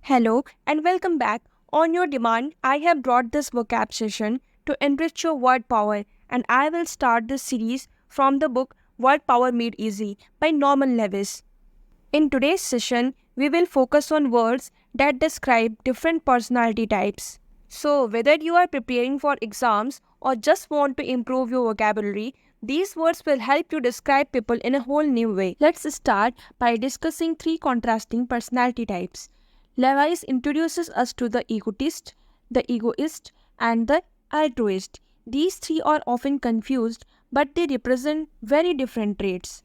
Hello and welcome back. On your demand, I have brought this vocab session to enrich your word power, and I will start this series from the book Word Power Made Easy by Norman Lewis. In today's session, we will focus on words that describe different personality types. So, whether you are preparing for exams or just want to improve your vocabulary, these words will help you describe people in a whole new way. Let's start by discussing three contrasting personality types. Lewis introduces us to the egotist, the egoist, and the altruist. These three are often confused, but they represent very different traits.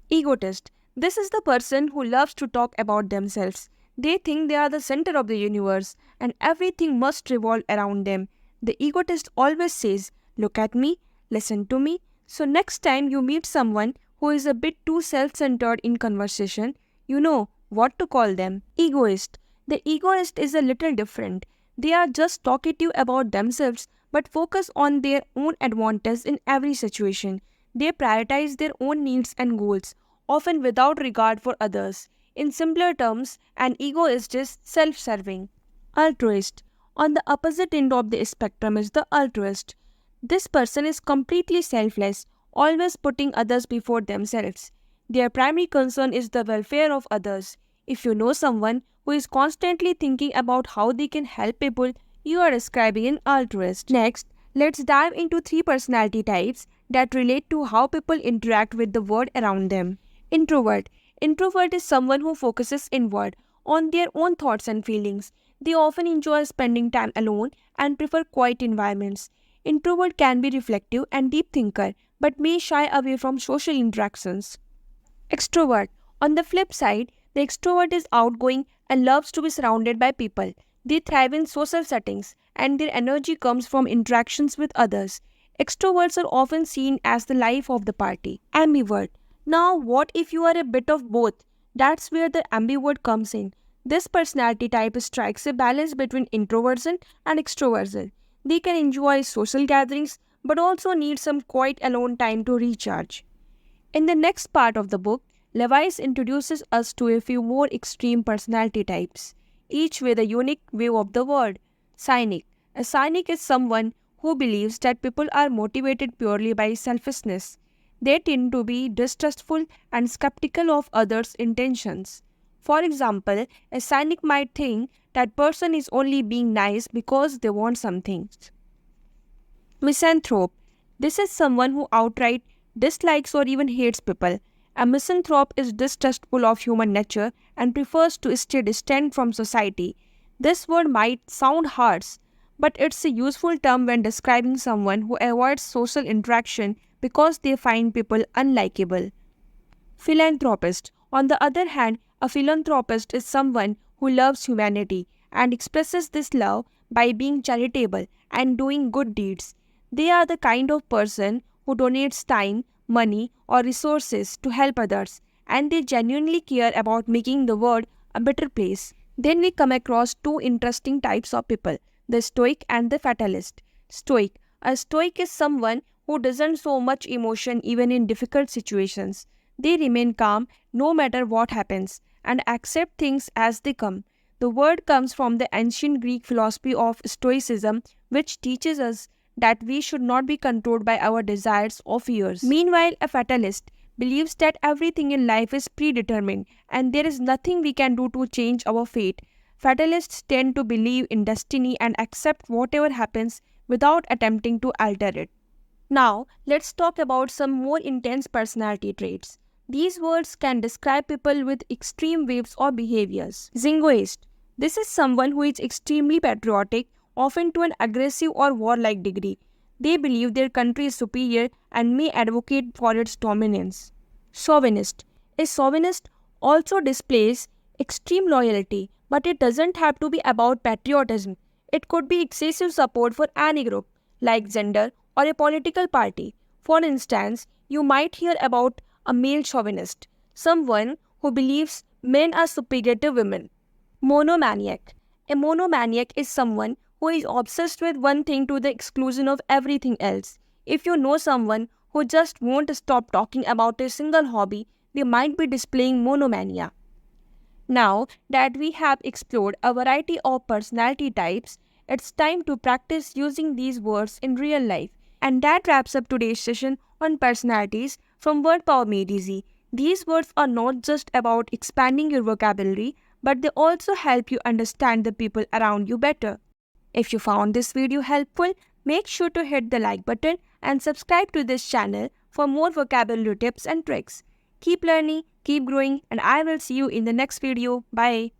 Egotist. This is the person who loves to talk about themselves. They think they are the center of the universe and everything must revolve around them. The egotist always says, "Look at me, listen to me." So, next time you meet someone who is a bit too self centered in conversation, you know what to call them. Egoist. The egoist is a little different. They are just talkative about themselves but focus on their own advantage in every situation. They prioritize their own needs and goals, often without regard for others. In simpler terms, an egoist is self-serving. Altruist. On the opposite end of the spectrum is the altruist. This person is completely selfless, always putting others before themselves. Their primary concern is the welfare of others. If you know someone who is constantly thinking about how they can help people, you are describing an altruist. Next, let's dive into three personality types that relate to how people interact with the world around them. Introvert. Introvert is someone who focuses inward on their own thoughts and feelings. They often enjoy spending time alone and prefer quiet environments. Introvert can be reflective and deep thinker, but may shy away from social interactions. Extrovert. On the flip side, the extrovert is outgoing and loves to be surrounded by people. They thrive in social settings and their energy comes from interactions with others. Extroverts are often seen as the life of the party. Ambivert. Now, what if you are a bit of both? That's where the ambivert comes in. This personality type strikes a balance between introversion and extroversion. They can enjoy social gatherings but also need some quiet alone time to recharge. In the next part of the book, Lewis introduces us to a few more extreme personality types, each with a unique view of the world. Cynic. A cynic is someone who believes that people are motivated purely by selfishness. They tend to be distrustful and skeptical of others' intentions. For example, a cynic might think that person is only being nice because they want something. Misanthrope. This is someone who outright dislikes or even hates people. A misanthrope is distrustful of human nature and prefers to stay distant from society. This word might sound harsh, but it's a useful term when describing someone who avoids social interaction because they find people unlikable. Philanthropist. On the other hand, a philanthropist is someone who loves humanity and expresses this love by being charitable and doing good deeds. They are the kind of person who donates time, money, or resources to help others, and they genuinely care about making the world a better place. Then we come across two interesting types of people, the stoic and the fatalist. Stoic. A stoic is someone who doesn't show much emotion even in difficult situations. They remain calm no matter what happens and accept things as they come. The word comes from the ancient Greek philosophy of Stoicism, which teaches us that we should not be controlled by our desires or fears. Meanwhile, a fatalist believes that everything in life is predetermined and there is nothing we can do to change our fate. Fatalists tend to believe in destiny and accept whatever happens without attempting to alter it. Now, let's talk about some more intense personality traits. These words can describe people with extreme ways or behaviors. Jingoist. This is someone who is extremely patriotic, often to an aggressive or warlike degree. They believe their country is superior and may advocate for its dominance. Chauvinist. A chauvinist also displays extreme loyalty, but it doesn't have to be about patriotism. It could be excessive support for any group, like gender or a political party. For instance, you might hear about a male chauvinist, someone who believes men are superior to women. Monomaniac. A monomaniac is someone who is obsessed with one thing to the exclusion of everything else. If you know someone who just won't stop talking about a single hobby, they might be displaying monomania. Now that we have explored a variety of personality types, it's time to practice using these words in real life. And that wraps up today's session on personalities from Word Power Made Easy. These words are not just about expanding your vocabulary, but they also help you understand the people around you better. If you found this video helpful, make sure to hit the like button and subscribe to this channel for more vocabulary tips and tricks. Keep learning, keep growing, and I will see you in the next video. Bye.